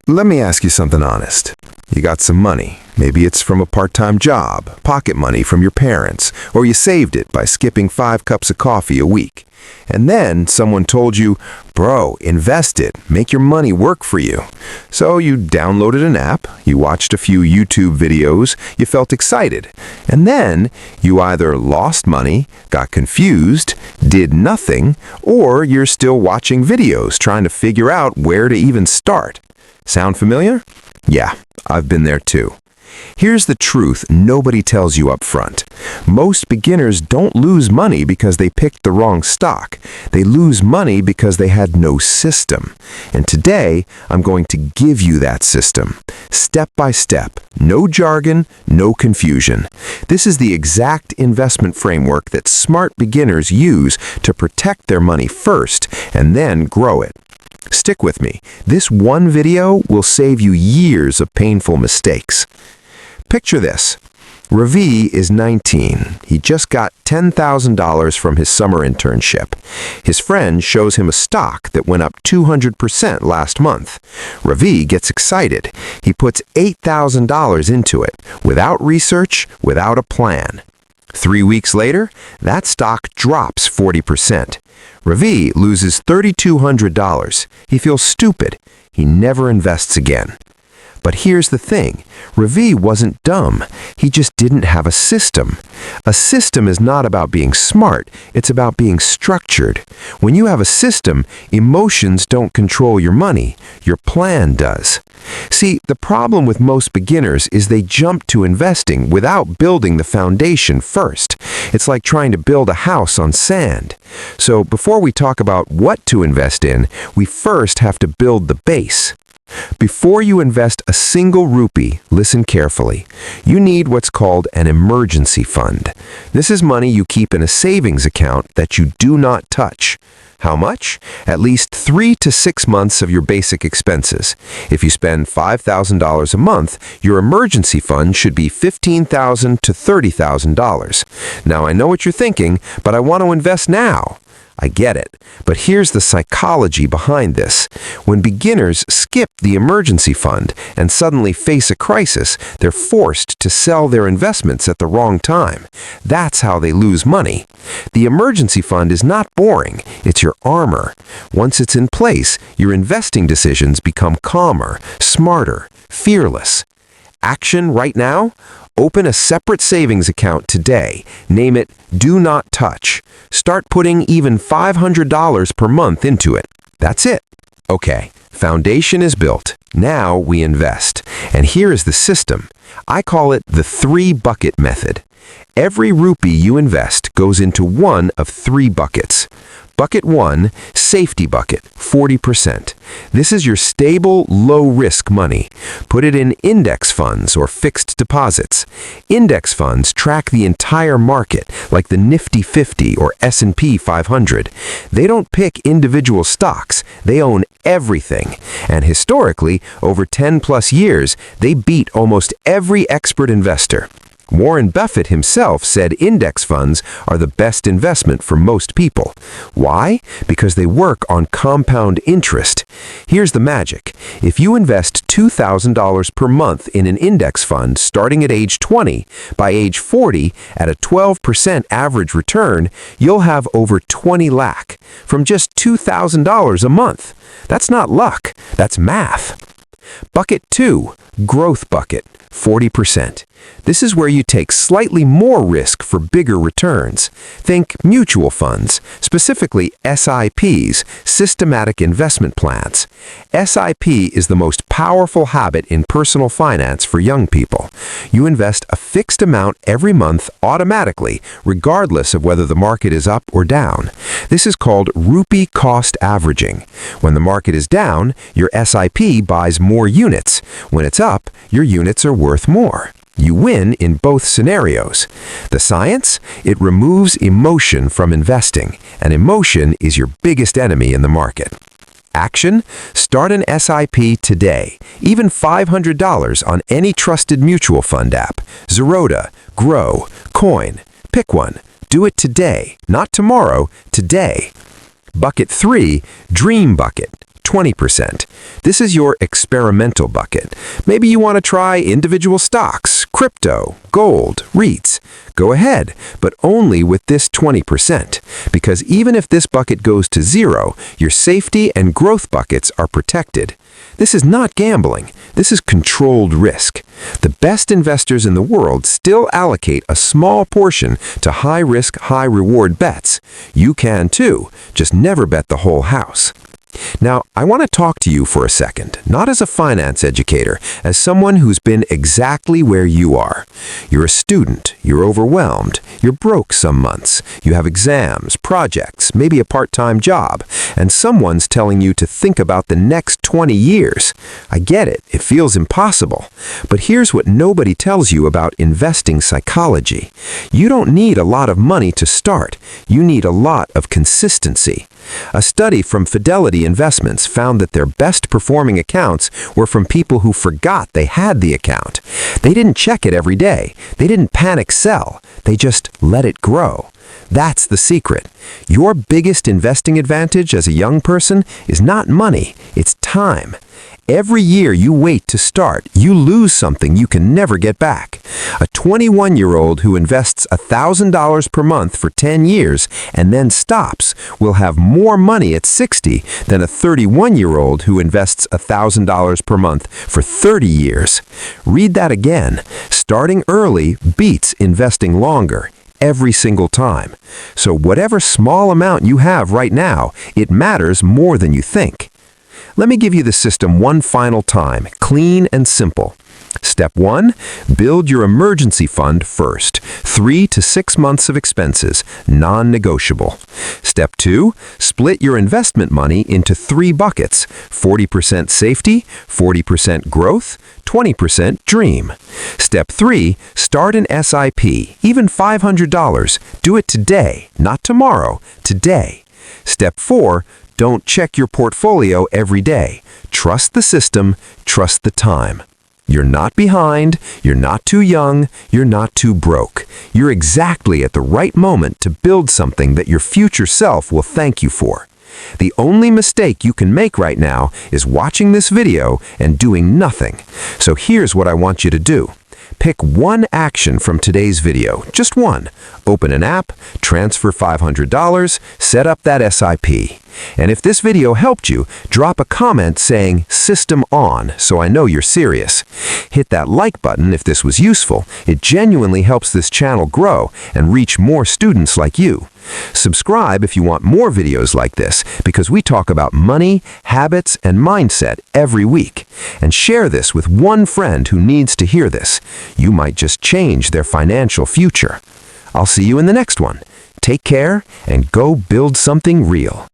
Let me ask you something honest. You got some money. Maybe it's from a part-time job, pocket money from your parents, or you saved it by skipping 5 cups of coffee a week. And then someone told you, bro, invest it, make your money work for you. So you downloaded an app, you watched a few YouTube videos, you felt excited. And then you either lost money, got confused, did nothing, or you're still watching videos trying to figure out where to even start. Sound familiar? Yeah, I've been there too. Here's the truth nobody tells you up front. Most beginners don't lose money because they picked the wrong stock. They lose money because they had no system. And today, I'm going to give you that system. Step by step. No jargon, no confusion. This is the exact investment framework that smart beginners use to protect their money first and then grow it. Stick with me. This one video will save you years of painful mistakes. Picture this. Ravi is 19. He just got $10,000 from his summer internship. His friend shows him a stock that went up 200% last month. Ravi gets excited. He puts $8,000 into it, without research, without a plan. 3 weeks later, that stock drops 40%. Ravi loses $3,200. He feels stupid. He never invests again. But here's the thing. Ravi wasn't dumb. He just didn't have a system. A system is not about being smart. It's about being structured. When you have a system, emotions don't control your money. Your plan does. See, the problem with most beginners is they jump to investing without building the foundation first. It's like trying to build a house on sand. So before we talk about what to invest in, we first have to build the base. Before you invest a single rupee, listen carefully. You need what's called an emergency fund. This is money you keep in a savings account that you do not touch. How much? At least 3 to 6 months of your basic expenses. If you spend $5,000 a month, your emergency fund should be $15,000 to $30,000. Now, I know what you're thinking, but I want to invest now. I get it, but here's the psychology behind this. When beginners skip the emergency fund and suddenly face a crisis, they're forced to sell their investments at the wrong time. That's how they lose money. The emergency fund is not boring, it's your armor. Once it's in place, your investing decisions become calmer, smarter, fearless. Action right now? Open a separate savings account today. Name it Do Not Touch. Start putting even $500 per month into it. That's it. Okay, foundation is built. Now we invest. And here is the system. I call it the 3-bucket method. Every rupee you invest goes into one of 3 buckets. Bucket 1, safety bucket, 40%. This is your stable, low-risk money. Put it in index funds or fixed deposits. Index funds track the entire market, like the Nifty 50 or S&P 500. They don't pick individual stocks. They own everything. And historically, over 10+ years, they beat almost every expert investor. Warren Buffett himself said index funds are the best investment for most people. Why? Because they work on compound interest. Here's the magic. If you invest $2,000 per month in an index fund starting at age 20, by age 40, at a 12% average return, you'll have over 20 lakh from just $2,000 a month. That's not luck. That's math. Bucket 2, growth bucket, 40%. This is where you take slightly more risk for bigger returns. Think mutual funds, specifically SIPs, systematic investment plans. SIP is the most powerful habit in personal finance for young people. You invest a fixed amount every month automatically, regardless of whether the market is up or down. This is called rupee cost averaging. When the market is down, your SIP buys more units. When it's up, your units are worth more. You win in both scenarios. The science? It removes emotion from investing, and emotion is your biggest enemy in the market. Action? Start an SIP today. Even $500 on any trusted mutual fund app. Zerodha, Grow, Coin. Pick one. Do it today, not tomorrow, today. Bucket 3, Dream Bucket, 20%. This is your experimental bucket. Maybe you want to try individual stocks, crypto, gold, REITs. Go ahead, but only with this 20%, because even if this bucket goes to zero, your safety and growth buckets are protected. This is not gambling. This is controlled risk. The best investors in the world still allocate a small portion to high-risk, high-reward bets. You can too, just never bet the whole house. Now, I want to talk to you for a second, not as a finance educator, as someone who's been exactly where you are. You're a student, you're overwhelmed, you're broke some months, you have exams, projects, maybe a part-time job, and someone's telling you to think about the next 20 years. I get it, it feels impossible. But here's what nobody tells you about investing psychology. You don't need a lot of money to start. You need a lot of consistency. A study from Fidelity Investments found that their best performing accounts were from people who forgot they had the account. They didn't check it every day. They didn't panic sell. They just let it grow. That's the secret. Your biggest investing advantage as a young person is not money, it's time. Every year you wait to start, you lose something you can never get back. A 21-year-old who invests $1,000 per month for 10 years and then stops will have more money at 60 than a 31-year-old who invests $1,000 per month for 30 years. Read that again. Starting early beats investing longer. Every single time. So whatever small amount you have right now, it matters more than you think. Let me give you the system one final time, clean and simple. Step 1, build your emergency fund first. 3 to 6 months of expenses, non-negotiable. Step 2, split your investment money into 3 buckets, 40% safety, 40% growth, 20% dream. Step 3, start an SIP, even $500. Do it today, not tomorrow, today. Step 4, don't check your portfolio every day. Trust the system, trust the time. You're not behind, you're not too young, you're not too broke. You're exactly at the right moment to build something that your future self will thank you for. The only mistake you can make right now is watching this video and doing nothing. So here's what I want you to do. Pick one action from today's video, just one. Open an app, transfer $500, set up that SIP. And if this video helped you, drop a comment saying "System on" so I know you're serious. Hit that like button if this was useful. It genuinely helps this channel grow and reach more students like you. Subscribe if you want more videos like this, because we talk about money, habits, and mindset every week. And share this with one friend who needs to hear this. You might just change their financial future. I'll see you in the next one. Take care and go build something real.